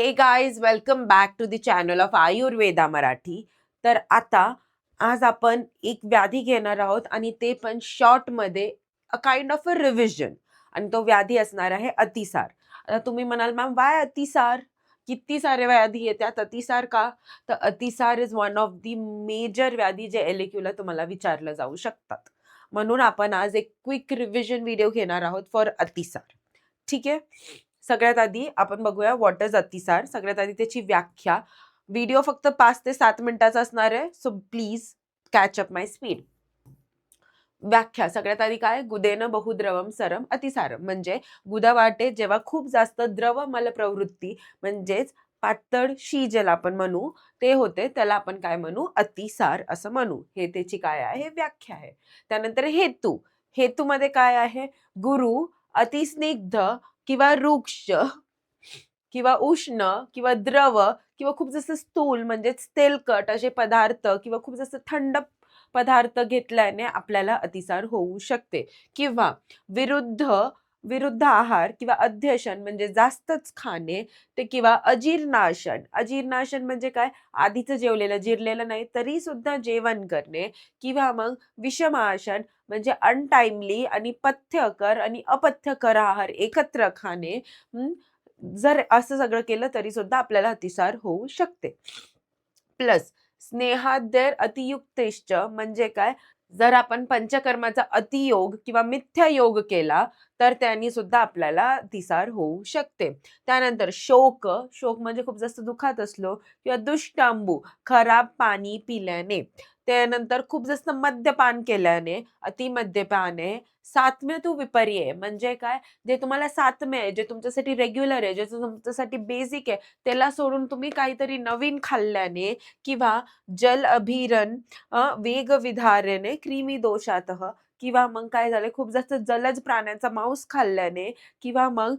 हे guys, welcome back to the channel of Ayurveda Marathi. तर आता आज आपण एक व्याधी घेणार आहोत आणि ते पण शॉर्टमध्ये, a kind of a revision. आणि तो व्याधी असणार आहे अतिसार. आता तुम्ही म्हणाल, मॅम वाय अतिसार? किती सारे व्याधी येतात, अतिसार का? तर अतिसार is one of the major व्याधी जे एलएक्यूला तुम्हाला विचारलं जाऊ शकतात. म्हणून आपण आज एक क्विक रिव्हिजन व्हिडिओ घेणार आहोत फॉर अतिसार. ठीक आहे. सगळ्यात आधी आपण बघूया व्हॉट इज अतिसार. सगळ्यात आधी त्याची व्याख्या. व्हिडिओ फक्त 5 ते 7 मिनिटाचा असणार आहे, so please catch up my speed. व्याख्या सगळ्यात आधी काय? गुदेन बहुद्रवम सरम अतिसारम, म्हणजे गुदावाटे जेव्हा खूप जास्त द्रव मल प्रवृत्ती म्हणजेच पातळ शी ज्याला आपण म्हणू ते होते, त्याला आपण काय म्हणू? अतिसार असं म्हणू. हे त्याची काय आहे? व्याख्या आहे. त्यानंतर हेतू. हेतूमध्ये काय आहे? गुरु अतिस्निग्ध किंवा रुक्ष किंवा उष्ण किंवा द्रव किंवा खूप जास्त स्थूल म्हणजेच तेलकट असे पदार्थ किंवा खूप जास्त थंड पदार्थ घेतल्याने आपल्याला अतिसार होऊ शकते. किंवा विरुद्ध विरुद्ध आहार किंवा अध्यशन म्हणजे जास्तच खाणे ते, किंवा अजीर्णाशन. अजीर्णाशन म्हणजे काय? आधीचं जेवलेलं जिरलेलं नाही तरी सुद्धा जेवण करणे. किंवा मग विषमाशन म्हणजे अनटाइमली आणि पथ्यकर आणि अपथ्यकर आहार एकत्र खाणे. जर असं सगळं केलं तरी सुद्धा आपल्याला अतिसार होऊ शकते. प्लस स्नेहाद्यर अतियुक्तेश्च म्हणजे काय? जर आपण पंचकर्माचा अतियोग किंवा मिथ्या योग केला तर त्यांनी सुद्धा आपल्याला अतिसार होऊ शकते. त्यानंतर शोक. शोक म्हणजे खूप जास्त दुखात असलो, किंवा दुष्टांबू खराब पाणी पिल्याने. त्यानंतर खूप जास्त मद्यपान केल्याने, अतिमद्यपाने. सातम्य तू विपर्य म्हणजे काय? जे तुम्हाला सातम्य आहे, जे तुमच्यासाठी रेग्युलर आहे, जे तुमच्यासाठी बेसिक आहे, त्याला सोडून तुम्ही काहीतरी नवीन खाल्ल्याने. किंवा जल अभिरण वेग विधारणे क्रिमी दोषातः. किंवा मग काय झालं, खूप जास्त जलज प्राण्यांचा मांस खाल्ल्याने. किंवा मग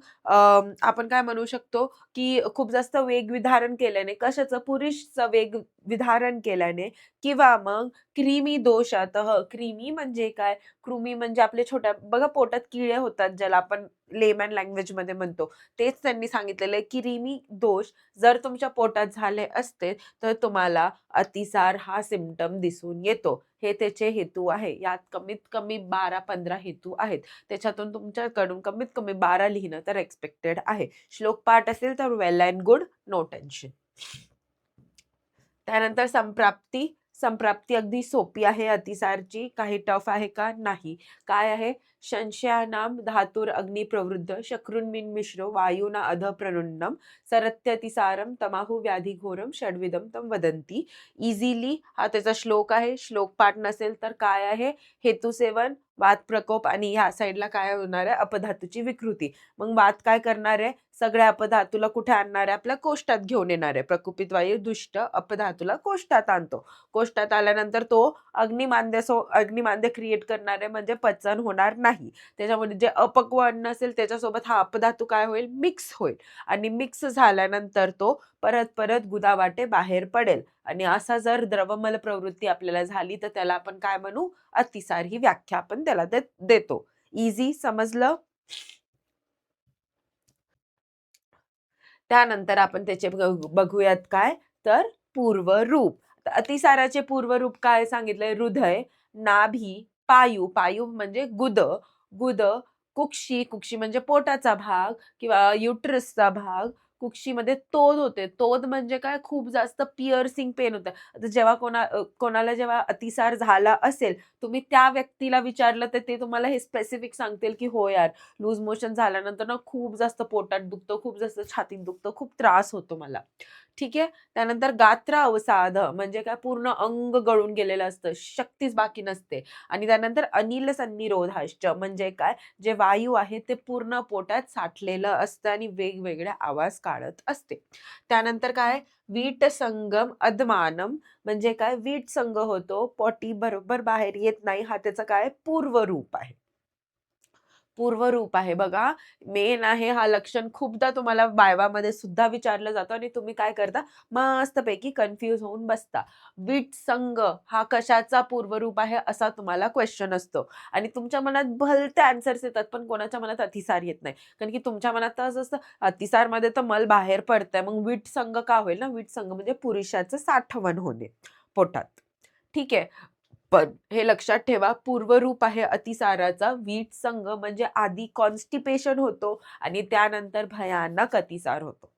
आपण काय म्हणू शकतो की खूप जास्त वेग विधारण केल्याने. कशाचं? पुरुषचं वेग विधारण केल्याने. किंवा मग क्रिमी दोषातः. क्रिमी म्हणजे काय? कृमी म्हणजे आपले छोट्या बघा पोटात किडे होतात ज्याला आपण लेमॅन लँग्वेज मध्ये म्हणतो, तेच त्यांनी सांगितलेलं आहे. क्रिमी दोष जर तुमच्या पोटात झाले असते तर तुम्हाला अतिसार हा सिम्पटम दिसून येतो. हे त्याचे हेतू आहे. यात कमीत कमी 12-15 हेतू आहेत. त्याच्यातून तुमच्याकडून कमीत कमी 12 लिहिणं तर एक्सपेक्टेड आहे. श्लोक पाठ असेल तर वेल अँड गुड, नो टेन्शन. त्यानंतर संप्राप्ती. संप्राप्ती अगदी सोपी आहे अतिसारची. काही टफ आहे का? नाही. काय आहे? संशयानाम धातुर अग्नि प्रवृद्ध शक्रुन्मिन मिश्रो वायुना अध प्रनुन्नम सरत्यतिसारम तमाहु व्याधी घोरम षड्विदम तम वदंती. इझिली हा त्याचा श्लोक आहे. श्लोक पाठ नसेल तर काय आहे? हेतू सेवन, वात प्रकोप आणि ह्या साईडला काय होणार आहे? अपधातूची विकृती. मग वात काय करणार आहे? सगळ्या अपधातूला कुठे आणणार आहे? आपल्या कोष्टात घेऊन येणार आहे. प्रकुपित वायू दुष्ट अपधातूला कोष्टात आणतो. कोष्टात आल्यानंतर तो अग्निमांद्य क्रिएट करणार आहे, म्हणजे पचन होणार नाही. त्याच्यामध्ये जे अपक्व अन्न असेल त्याच्यासोबत हा अपधातू काय होईल? मिक्स होईल. आणि मिक्स झाल्यानंतर तो परत परत गुदावाटे बाहेर पडेल. आणि असा जर द्रवमल प्रवृत्ती आपल्याला झाली तर त्याला आपण काय म्हणू? अतिसार ही व्याख्या आपण त्याला देतो. इझी समजलं? त्यानंतर आपण त्याचे बघूयात काय तर पूर्वरूप. अतिसाराचे पूर्वरूप काय सांगितलंय? हृदय, नाभी, पायू. पायू म्हणजे गुद. गुद, कुक्षी. कुक्षी म्हणजे पोटाचा भाग किंवा युट्रसचा भाग. कुक्षीमध्ये तोद होते. तोद म्हणजे काय? खूप जास्त पिअर्सिंग पेन होतं. आता जेव्हा कोणाला जेव्हा अतिसार झाला असेल, तुम्ही त्या व्यक्तीला विचारलं तर ते तुम्हाला हे स्पेसिफिक सांगतील की हो यार, लूज मोशन झाल्यानंतर ना खूप जास्त पोटात दुखतं, खूप जास्त छातीत दुखतं, खूप त्रास होतो मला. ठीक आहे. त्यानंतर गात्र अवसाद म्हणजे काय? पूर्ण अंग गळून गेलेलं असतं, शक्तीच बाकी नसते. आणि त्यानंतर अनिल सन्निरोधाश्च म्हणजे काय? जे वायू आहे ते पूर्ण पोटात साठलेलं असतं आणि वेगवेगळे आवाज काढत असते. त्यानंतर काय? वीट संगम अदमानम म्हणजे काय? वीट संग होतो, पोटी बरोबर बाहेर येत नाही. हा त्याचा काय? पूर्वरूप आहे. पूर्वरूप आहे बघा, मेन आहे हा लक्षण खूपदा तुम्हाला वायवामध्ये सुद्धा विचारलं जातं आणि तुम्ही काय करता, मस्तपैकी कन्फ्यूज होऊन बसता. विटसंग हा कशाचा पूर्वरूप आहे असा तुम्हाला क्वेश्चन असतो आणि तुमच्या मनात भलते आन्सर्स येतात, पण कोणाच्या मनात अतिसार येत नाही. कारण की तुमच्या मनात तर असं असतं, अतिसारमध्ये तर मल बाहेर पडतंय, मग विटसंग का होईल ना? विटसंग म्हणजे पुरुषाचं साठवण होणे पोटात. ठीक आहे. पण हे लक्षात ठेवा, पूर्वरूप आहे अतिसाराचा. वीटसंग म्हणजे आधी कॉन्स्टिपेशन होतो आणि त्यानंतर भयानक अतिसार होतो.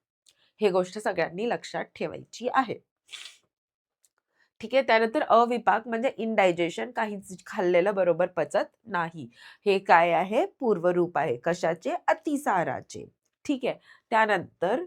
हे गोष्ट सगळ्यांनी लक्षात ठेवायची आहे. ठीक आहे. त्यानंतर अविपाक म्हणजे इनडायजेशन, काहीच खाल्लेलं बरोबर पचत नाही. हे काय आहे? पूर्वरूप आहे. कशाचे? अतिसाराचे. ठीक आहे. त्यानंतर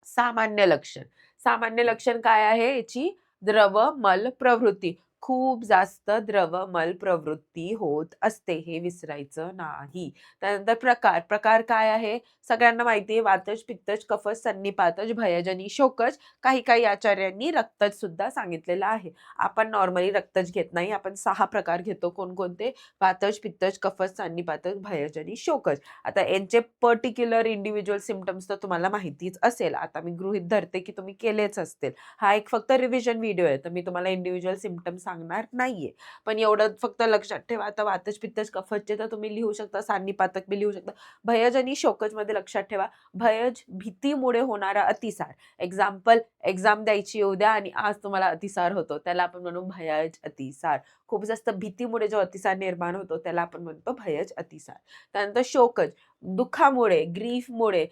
सामान्य लक्षण. सामान्य लक्षण काय आहे याची? द्रव मल प्रवृत्ती. खूप जास्त द्रव मल प्रवृत्ती होत असते. हे विसरायचं नाही. त्यानंतर प्रकार. प्रकार काय आहे? सगळ्यांना माहिती आहे, वातज, पित्तज, कफज, सन्निपातज, भयजनी, शोकज. काही आचार्यांनी रक्तज सुद्धा सांगितलेलं आहे. आपण नॉर्मली रक्तज घेत नाही. आपण 6 प्रकार घेतो. कोणकोणते? वातज, पित्तज, कफज, सन्निपातज, भयजनी, शोकज. आता यांचे पर्टिक्युलर इंडिव्हिज्युअल सिम्पटम्स तर तुम्हाला माहितीच असेल. आता मी गृहीत धरते की तुम्ही केलेच असतील. हा एक फक्त रिव्हिजन व्हिडिओ आहे, तर मी तुम्हाला इंडिव्हिज्युअल सिम्पटम्स सांगणार नाहीये. पण एवढं फक्त लक्षात ठेवा, आता वातज, पित्तज, कफजचे तर तुम्ही लिहू शकता, सान्निपातक बी लिहू शकता. भयज आणि शोकज मध्ये लक्षात ठेवा, भयज भीतीमुळे होणारा अतिसार. एक्झाम्पल, एक्झाम द्यायची येऊ द्या आणि आज तुम्हाला अतिसार होतो, त्याला आपण म्हणू भयज अतिसार. खूप जास्त भीतीमुळे जो अतिसार निर्माण होतो त्याला आपण म्हणतो भयज अतिसार. त्यानंतर शोकज, दुःखामुळे, ग्रीफमुळे,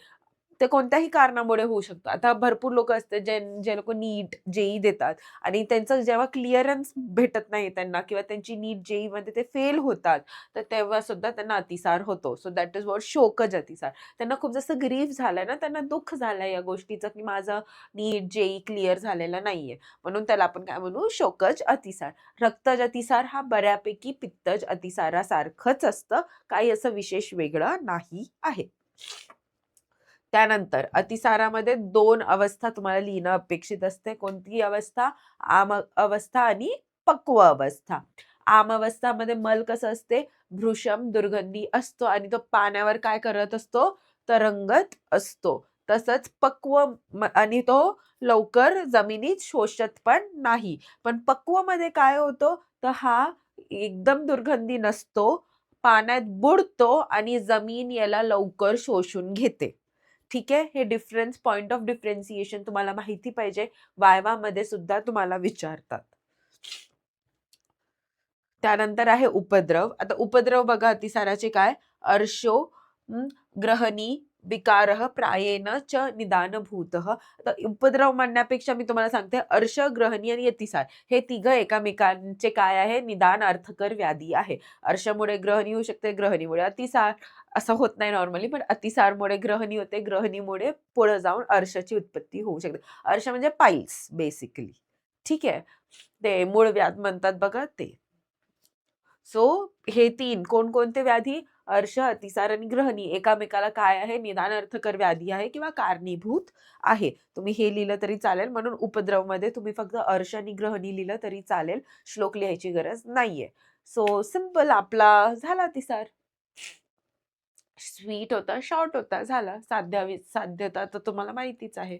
ते कोणत्याही कारणामुळे होऊ शकतं. आता भरपूर लोक असतात जे लोक नीट जेई देतात आणि त्यांचं जेव्हा क्लिअरन्स भेटत नाही त्यांना किंवा त्यांची नीट जेई मध्ये ते फेल होतात, तर तेव्हा सुद्धा त्यांना अतिसार होतो. सो दॅट इज वॉट शोकज अतिसार. त्यांना खूप जास्त ग्रीफ झालाय ना, त्यांना दुःख झालंय या गोष्टीचं की माझं नीट जेई क्लिअर झालेलं नाहीये, म्हणून त्याला आपण काय म्हणू? शोकज अतिसार. रक्तज अतिसार हा बऱ्यापैकी पित्तज अतिसारासारखंच असतं, काही असं विशेष वेगळं नाही आहे. त्यानंतर अतिसारामध्ये 2 अवस्था तुम्हाला लिहिणं अपेक्षित असते. कोणती अवस्था? आम अवस्था आणि पक्व अवस्था. आम अवस्थामध्ये मल कसं असते? भृशम दुर्गंधी असतो आणि तो पाण्यावर काय करत असतो? तरंगत असतो. तसंच पक्व आणि तो लवकर जमिनीत शोषत पण नाही. पण पक्व मध्ये काय होतं? तर हा एकदम दुर्गंधी नसतो, पाण्यात बुडतो आणि जमीन याला लवकर शोषून घेते. ठीक आहे. हे डिफरन्स, पॉइंट ऑफ डिफरन्सिएशन तुम्हाला माहिती पाहिजे. वायवामध्ये सुद्धा तुम्हाला विचारतात. त्यानंतर आहे उपद्रव. आता उपद्रव बघा अतिसाराचे काय? अर्शो, ग्रहणी, विकारः प्रायेण च निदानभूतः. आता उपद्रव म्हणण्यापेक्षा मी तुम्हाला सांगते, अर्श, ग्रहणी आणि अतिसार हे तिघं एकामेकांचे काय आहे? निदान अर्थकर व्याधी आहे. अर्शमुळे ग्रहणी होऊ शकते, ग्रहणीमुळे अतिसार. असं होत नाही नॉर्मली, पण अतिसारमुळे ग्रहणी होते, ग्रहणीमुळे पुढे जाऊन अर्शची उत्पत्ती होऊ शकते. अर्श म्हणजे पाईल्स बेसिकली. ठीक आहे. ते मूळ व्याध म्हणतात बघा ते. सो हे 3 कोणकोणते व्याधी? अर्श, अतिसार आणि ग्रहणी एकामेकाला काय आहे? निदान अर्थकर व्याधी आहे किंवा कारणीभूत आहे. तुम्ही हे लिहिलं तरी चालेल. म्हणून उपद्रव मध्ये तुम्ही फक्त अर्श आणि ग्रहणी लिहिलं तरी चालेल. श्लोक लिहायची गरज नाहीये. सो सिंपल, आपला झाला अतिसार. स्वीट होता, शॉर्ट होता, झाला. साध्यता तर तुम्हाला माहितीच आहे.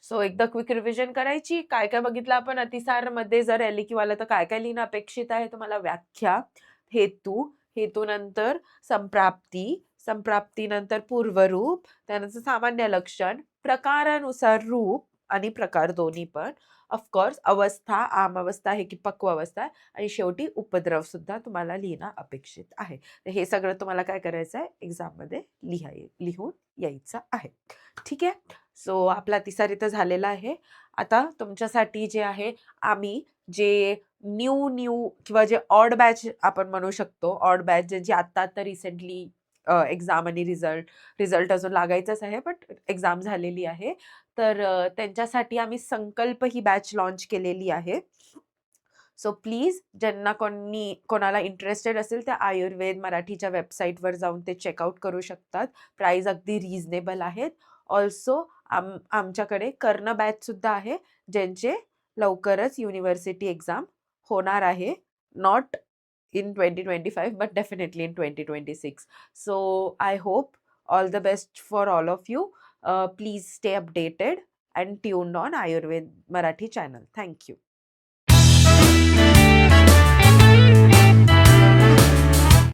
सो एकदा क्विक रिव्हिजन करायची. काय काय बघितलं आपण अतिसार मध्ये? जर एलिक्यू आलं तर काय काय लिहिणं अपेक्षित आहे तुम्हाला? व्याख्या, हेतू, हेतूनंतर संप्राप्ती, संप्राप्तीनंतर पूर्वरूप, त्यानंतर सामान्य लक्षण, प्रकारानुसार रूप आणि प्रकार दोन्ही पण, ऑफकोर्स अवस्था, आम अवस्था आहे की पक्व अवस्था आहे, आणि शेवटी उपद्रव सुद्धा तुम्हाला लिहिणं अपेक्षित आहे. तर हे सगळं तुम्हाला काय करायचं आहे? एक्झाममध्ये लिहून यायचं आहे. ठीक आहे. सो आपला अतिसार इथं झालेला आहे. आता तुमच्यासाठी जे आहे, आम्ही जे न्यू किंवा जे ऑड बॅच आपण म्हणू शकतो, ऑड बॅच जे आता रिसेंटली एक्झाम आणि रिझल्ट अजून लागायचंच आहे, बट एक्झाम झालेली आहे. तर त्यांच्यासाठी आम्ही संकल्प ही बॅच लॉन्च केलेली आहे. सो प्लीज ज्यांना कोणाला इंटरेस्टेड असेल त्या आयुर्वेद मराठीच्या वेबसाईटवर जाऊन ते चेकआउट करू शकतात. प्राइस अगदी रिझनेबल आहेत. ऑल्सो आमच्याकडे कर्ण बॅच सुद्धा आहे, ज्यांचे लवकरच युनिव्हर्सिटी एक्झाम होणार आहे. Not in 2025, but definitely in 2026. So I hope all the best for all of you. Please stay updated and tuned on Ayurved Marathi channel. Thank you.